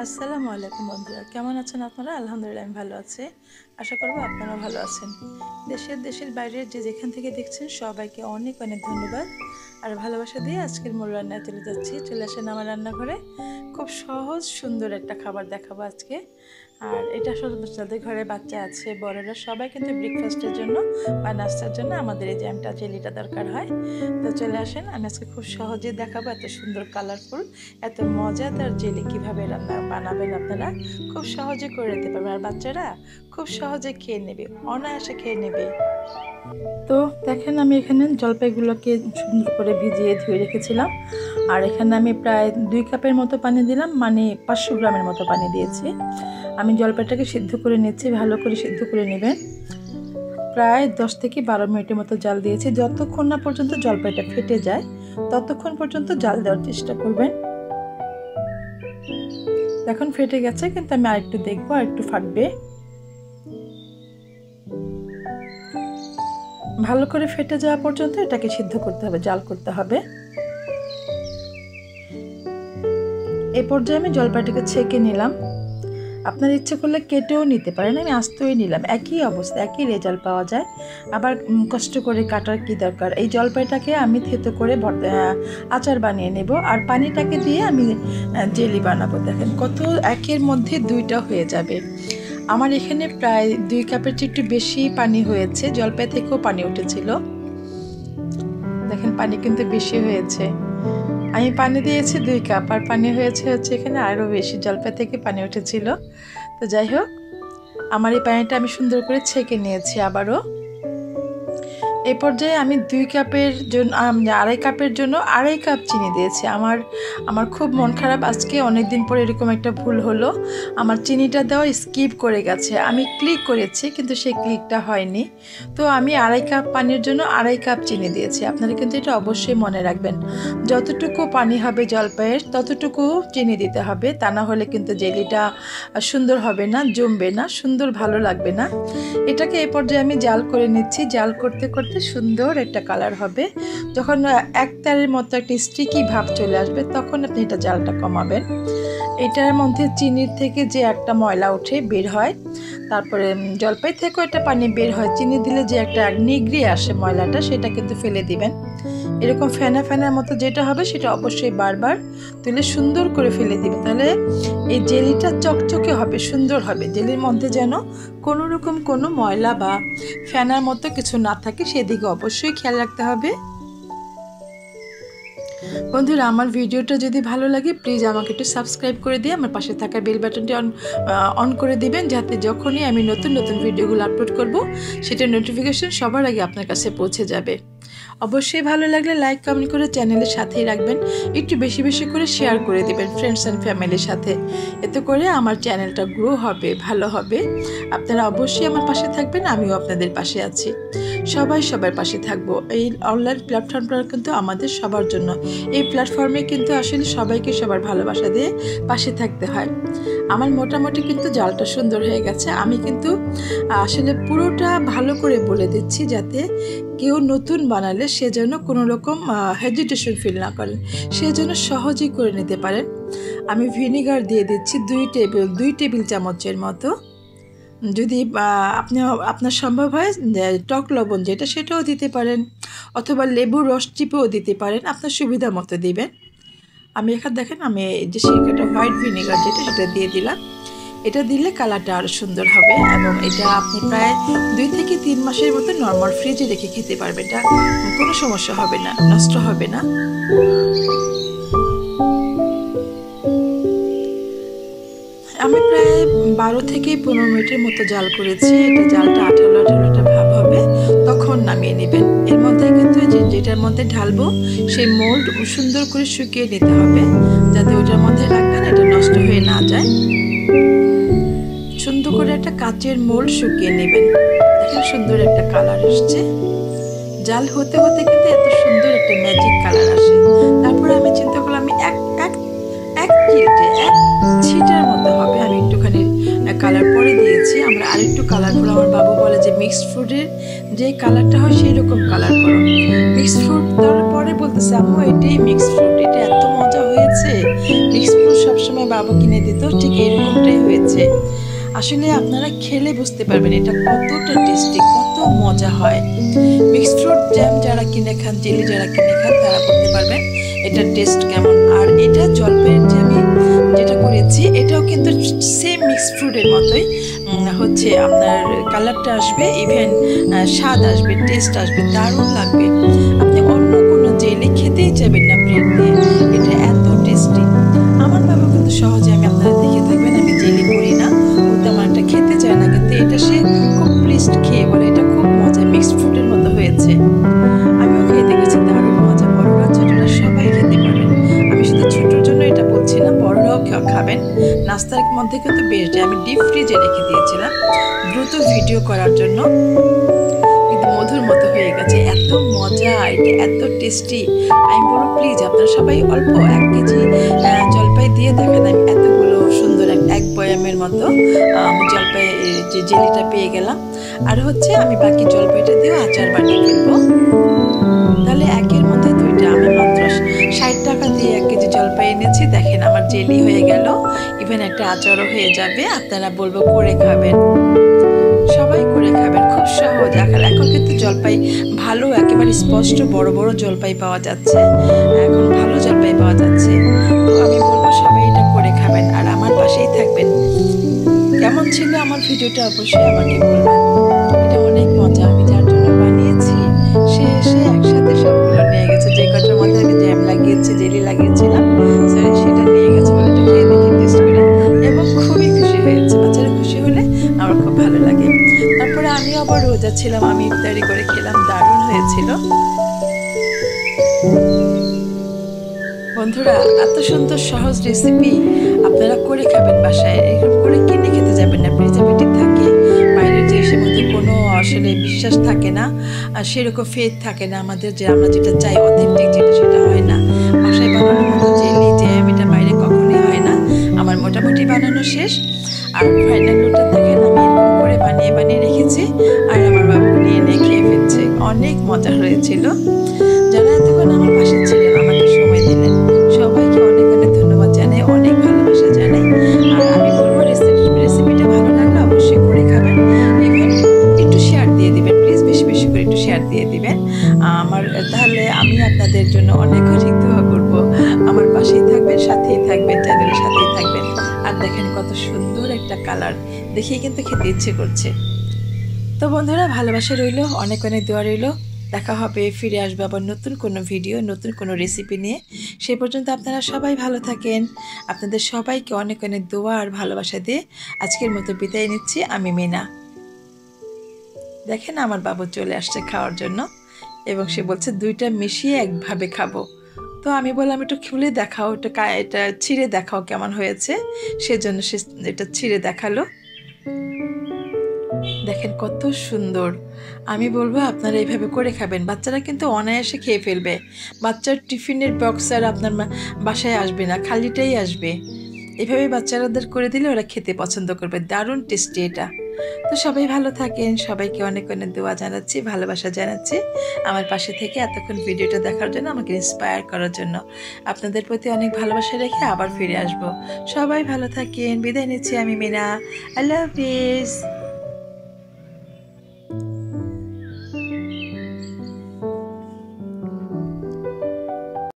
আসসালামু আলাইকুম বন্ধুরা, কেমন আছেন আপনারা? আলহামদুলিল্লাহ আমি ভালো আছি। আশা করব আপনারাও ভালো আছেন। দেশের বাইরের যে যেখান থেকে দেখছেন সবাইকে অনেক অনেক ধন্যবাদ আর ভালোবাসা দিয়ে আজকের মূল রান্নায় চলে যাচ্ছি। চলে আসেন আমার রান্নাঘরে। খুব সহজ সুন্দর একটা খাবার দেখাবো আজকে। আর এটা আসলে যাদের ঘরে বাচ্চা আছে, বড়রা সবাই কিন্তু ব্রেকফাস্টের জন্য বা নাস্তার জন্য আমাদের এই জ্যামটা জেলিটা দরকার হয়। তো চলে আসেন, আমি আজকে খুব সহজে দেখাবো এত সুন্দর কালারফুল এত মজাদার জেলি কিভাবে বানাবেন। আপনারা খুব সহজে করে নিতে পারবেন আর বাচ্চারা খুব সহজে খেয়ে নেবে, অনায়াসে খেয়ে নেবে। তো দেখেন, আমি এখানে জলপাইগুলোকে সুন্দর করে ভিজিয়ে ধুয়ে রেখেছিলাম। আর এখানে আমি প্রায় 2 কাপের মতো পানি দিলাম, মানে 500 গ্রামের মতো পানি দিয়েছি। আমি জলপাইটাকে সিদ্ধ করে নিচ্ছি, ভালো করে সিদ্ধ করে নেবেন। প্রায় 10 থেকে 12 মিনিটের মতো জাল দিয়েছি। যতক্ষণ না পর্যন্ত জলপাইটা ফেটে যায় ততক্ষণ পর্যন্ত জাল দেওয়ার চেষ্টা করবেন। এখন ফেটে গেছে, কিন্তু আমি আরেকটু দেখবো, আরেকটু ফাটবে। ভালো করে ফেটে যাওয়া পর্যন্ত এটাকে সিদ্ধ করতে হবে, জাল করতে হবে। এই পর্যায়ে আমি জলপাইটাকে ছেঁকে নিলাম। আপনার ইচ্ছে করলে কেটেও নিতে পারেন, আমি আস্তই নিলাম। একই অবস্থা, একই রেজাল্ট পাওয়া যায়। আবার কষ্ট করে কাটার কি দরকার। এই জলপাইটাকে আমি থেতো করে আচার বানিয়ে নেব আর পানিটাকে দিয়ে আমি জেলি বানাবো। দেখেন কত একের মধ্যে 2টা হয়ে যাবে। আমার এখানে প্রায় 2 কাপের চেয়ে একটু বেশি পানি হয়েছে, জলপাই থেকেও পানি উঠেছিল। দেখেন পানি কিন্তু বেশি হয়েছে। আমি পানি দিয়েছি 2 কাপ আর পানি হয়েছে এখানে আরও বেশি, জলপাই থেকে পানি উঠেছিল। তো যাই হোক, আমার এই পানিটা আমি সুন্দর করে ছেঁকে নিয়েছি আবারও। এই পর্যায়ে আমি 2 কাপের জন্য 2.5 কাপের জন্য 2.5 কাপ চিনি দিয়েছি। আমার খুব মন খারাপ, আজকে অনেক দিন পরে এরকম একটা ভুল হলো। আমার চিনিটা দেওয়া স্কিপ করে গেছে। আমি ক্লিক করেছি কিন্তু সেই ক্লিকটা হয়নি। তো আমি 2.5 কাপ পানির জন্য 2.5 কাপ চিনি দিয়েছি। আপনারা কিন্তু এটা অবশ্যই মনে রাখবেন, যতটুকু পানি হবে জলপাইয়ের ততটুকু চিনি দিতে হবে। তা না হলে কিন্তু জেলিটা সুন্দর হবে না, জমবে না, সুন্দর ভালো লাগবে না। এটাকে এই পর্যায়ে আমি জাল করে নিচ্ছি। জাল করতে করতে সুন্দর একটা কালার হবে। যখন একতারের মতো একটা স্টিকি ভাব চলে আসবে তখন আপনি এটা জালটা কমাবেন। এটার মধ্যে চিনির থেকে যে একটা ময়লা উঠে বের হয়, তারপরে জলপাই থেকেও একটা পানি বের হয়, চিনি দিলে যে একটা নিগড়ে আসে ময়লাটা, সেটা কিন্তু ফেলে দিবেন। এরকম ফেনা ফেনার মতো যেটা হবে সেটা অবশ্যই বারবার তুলে সুন্দর করে ফেলে দিবেন। তাহলে এই জেলিটা চকচকে হবে, সুন্দর হবে। জেলির মধ্যে যেন কোনো রকম কোনো ময়লা বা ফেনার মতো কিছু না থাকে, সেদিকে অবশ্যই খেয়াল রাখতে হবে। বন্ধুরা, আমার ভিডিওটা যদি ভালো লাগে প্লিজ আমাকে একটু সাবস্ক্রাইব করে দিয়ে আমার পাশে থাকা বেল বাটনটি অন করে দিবেন, যাতে যখনই আমি নতুন নতুন ভিডিওগুলো আপলোড করব সেটার নোটিফিকেশন সবার আগে আপনার কাছে পৌঁছে যাবে। অবশ্যই ভালো লাগলে লাইক কমেন্ট করে চ্যানেলের সাথেই রাখবেন। একটু বেশি বেশি করে শেয়ার করে দেবেন ফ্রেন্ডস অ্যান্ড ফ্যামিলির সাথে। এতে করে আমার চ্যানেলটা গ্রো হবে, ভালো হবে। আপনারা অবশ্যই আমার পাশে থাকবেন, আমিও আপনাদের পাশে আছি। সবাই সবার পাশে থাকবো। এই অনলাইন প্ল্যাটফর্মটা কিন্তু আমাদের সবার জন্য। এই প্ল্যাটফর্মে কিন্তু আসলে সবাইকে সবার ভালোবাসা দিয়ে পাশে থাকতে হয়। আমার মোটামুটি কিন্তু জালটা সুন্দর হয়ে গেছে। আমি কিন্তু আসলে পুরোটা ভালো করে বলে দিচ্ছি, যাতে কেউ নতুন বানালে সে যেন কোনো রকম হেজিটেশন ফিল না করেন, সে যেন সহজেই করে নিতে পারেন। আমি ভিনেগার দিয়ে দিচ্ছি 2 টেবিল চামচের মতো। যদি আপনার সম্ভব হয় টক লবণ যেটা, সেটাও দিতে পারেন, অথবা লেবুর রস চিপেও দিতে পারেন, আপনার সুবিধা মতো দিবেন। আমি এখানে দেখেন, আমি যে সিরকাটা হোয়াইট ভিনেগার যেটা, সেটা দিয়ে দিলাম। এটা দিলে কালারটা আরও সুন্দর হবে এবং এটা আপনি প্রায় 2 থেকে 3 মাসের মতো নর্মাল ফ্রিজে রেখে খেতে পারবেন। এটা কোনো সমস্যা হবে না, নষ্ট হবে না। আমি প্রায় 12 থেকে 15 মিনিটের মতো জাল করেছি। এটা জালটা আঠালো আঠালোটা ভাব হবে, তখন নামিয়ে নেবেন। এর মধ্যে কিন্তু যেটার মধ্যে ঢালবো সেই মোল্ড সুন্দর করে শুকিয়ে নিতে হবে, যাতে ওটার মধ্যে রাখবেন এটা নষ্ট হয়ে না যায়। সুন্দর করে একটা কাচের মোল্ড শুকিয়ে নেবেন। দেখেন সুন্দর একটা কালার আসছে। জাল হতে হতে কিন্তু এত সুন্দর একটা ম্যাজিক কালার আসে। তারপরে আমি চিন্তা করলাম আমি এক ছিটার মতো হবে, আমি একটুখানি কালার পরে দিয়েছি। আমরা আরেকটু কালারফুল, আমার বাবু বলে যে মিক্সড ফ্রুটের যে কালারটা হয় সেই রকম কালার করো। মিক্সড ফ্রুট দেওয়ার পরে বলতেছে আম্মু এটাই মিক্সড ফ্রুট, এটা এত মজা হয়েছে। মিক্সড ফ্রুট সবসময় বাবা কিনে দিত, ঠিক এরকমটাই হয়েছে। আসলে আপনারা খেলে বুঝতে পারবেন এটা কতটা টেস্টি, কত মজা হয়। মিক্সড ফ্রুট জ্যাম যারা কিনে খান, জেলি যারা কিনে খান, তারা বলতে পারবেন এটার টেস্ট কেমন। আর এটা জলপাইয়ের যে আমি যেটা করেছি এটাও কিন্তু সেম মিক্সড ফ্রুটের মতোই হচ্ছে, আপনার কালারটা আসবে, ইভেন স্বাদ আসবে, টেস্ট আসবে, দারুণ লাগবে। আপনি অন্য কোনো জেলি খেতেই চাইবেন না ব্রেড দিয়ে, এটা এত টেস্টি। আমার বাবা কিন্তু সহজে, আমি আপনারা দেখে থাকবেন আমি জেলি করি না, ও তেমন একটা খেতে চায় না, কিন্তু এটা সে খুব প্লিজড খেয়ে বলে এটা খুব মজা, মিক্সড ফ্রুটের মতো হয়েছে। আমিও খেয়ে দেখেছি, দারুণ মজা। বড়রা ছোটরা সবাই খেতে পারবেন, আমি শুধু ছোটোর জন্য এটা বলছি না, বড়রাও খাবেন। নাস্তার মধ্যে কিন্তু বেশ যায়। আমি ডিপ ফ্রিজে রেখে দিয়েছিলাম দ্রুত ভিডিও করার জন্য, কিন্তু মধুর মতো হয়ে গেছে। এত মজা, এটা এত টেস্টি। আমি বলবো প্লিজ আপনারা সবাই অল্প 1 কেজি জলপাই দিয়ে দেখেন। আমি এতগুলো সুন্দর এক বয়ামের মতো জলপাই যে জেলিটা পেয়ে গেলাম। আর হচ্ছে আমি বাকি জলপাইটা দিয়েও আচার বানিয়ে ফেলবো। তাহলে একের মধ্যে দুইটা। আমি মাত্র 60 টাকা দিয়ে 1 কেজি জলপাই এনেছি। দেখেন আমার জেলি হয়ে গেল, ইভেন একটা আচারও হয়ে যাবে। আপনারা বলবো করে খাবেন, সবাই করে খাবেন, খুব সহজ। এখন কিন্তু জলপাই ভালো, একেবারে স্পষ্ট বড় বড় জলপাই পাওয়া যাচ্ছে, এখন ভালো জলপাই পাওয়া যাচ্ছে। তো আমি বলবো সবাই এটা করে খাবেন আর আমার পাশেই থাকবেন। কেমন ছিল আমার ভিডিওটা অবশ্যই আমাকে বলবেন। এটা অনেক মজা, আমি যার জন্য বানিয়েছি সে এসে একসাথে সবগুলো নিয়ে গেছে। যে কটার মধ্যে আমি জ্যাম লাগিয়েছি, জেলি লাগিয়েছিলাম, সেটা নিয়ে গেছে, বলে এটা খেয়ে দেখি, টেস্ট করে, এবং খুবই খুশি হয়েছে। বাচ্চারা খুশি হলে আমার খুব ভালো লাগে। তারপরে আমি আবার রোজা ছিলাম, আমি ইফতারি করে খেলাম, দারুণ হয়েছিল। বন্ধুরা এত সুন্দর সহজ রেসিপি আপনারা করে খাবেন বাসায়, এরকম করে কিনে খেতে যাবেন না, প্রিজারভেটিভ থাকে বাইরের জিনিসের মধ্যে, কোনো আসলে বিশ্বাস থাকে না, আর সেরকম ফেথ থাকে না আমাদের, যে আমরা যেটা চাই অথেন্টিক যেটা সেটা হয় না। বাসায় বানানোর মতো জেলি জ্যাম এটা বাইরে কখনোই হয় না। আমার মোটামুটি বানানো শেষ, আর ফাইনাল লুকটা দেখেন আমি এরকম করে বানিয়ে বানিয়ে রেখেছি, আর আমার বাবু নিয়ে নিয়ে খেয়ে ফেলছে। অনেক মজা হয়েছিল। যারা এতক্ষণ আমার পাশে ছিলেন, আমাকে সময় দিলেন, সবাইকে অনেক অনেক ধন্যবাদ জানাই, অনেক ভালোবাসা জানাই। আর আমি বলবো রেসিপিটা ভালো লাগলে অবশ্যই করে খাবেন, ইভেন একটু শেয়ার দিয়ে দিবেন প্লিজ, বেশি বেশি করে একটু শেয়ার দিয়ে দিবেন আমার, তাহলে আমি আপনাদের জন্য অনেক অনেক দোয়া করবো। আমার পাশেই থাকবেন, সাথেই থাকবেন, চ্যানেলের সাথেই থাকবেন। আর দেখেন কত সুন্দর একটা কালার, দেখেই কিন্তু খেতে ইচ্ছে করছে। তো বন্ধুরা ভালোবাসা রইলো, অনেক অনেক দোয়া রইলো। দেখা হবে, ফিরে আসবে আবার নতুন কোনো ভিডিও, নতুন কোনো রেসিপি নিয়ে। সেই পর্যন্ত আপনারা সবাই ভালো থাকেন। আপনাদের সবাইকে অনেক অনেক দোয়া আর ভালোবাসা দিয়ে আজকের মতো বিদায় নিচ্ছি। আমি মিনা। দেখেন আমার বাবু চলে আসছে খাওয়ার জন্য, এবং সে বলছে দুইটা মিশিয়ে একভাবে খাবো। তো আমি বললাম একটু খুলে দেখাও, এটা ছিঁড়ে দেখাও কেমন হয়েছে। সেজন্য সে এটা ছিঁড়ে দেখালো। দেখেন কত সুন্দর। আমি বলবো আপনারা এইভাবে করে খাবেন, বাচ্চারা কিন্তু অনায়াসে খেয়ে ফেলবে। বাচ্চার টিফিনের বক্স আর আপনার বাসায় আসবে না, খালিটাই আসবে। এভাবে বাচ্চারাদের করে দিলে ওরা খেতে পছন্দ করবে, দারুণ টেস্টি এটা। তো সবাই ভালো থাকেন, সবাইকে অনেক অনেক দোয়া জানাচ্ছি, ভালোবাসা জানাচ্ছি আমার পাশে থেকে এতক্ষণ ভিডিওটা দেখার জন্য, আমাকে ইন্সপায়ার করার জন্য। আপনাদের প্রতি অনেক ভালোবাসা রেখে আবার ফিরে আসবো। সবাই ভালো থাকেন, বিদায় নিচ্ছি আমি মিনা। আল্লাহ হাফিজ।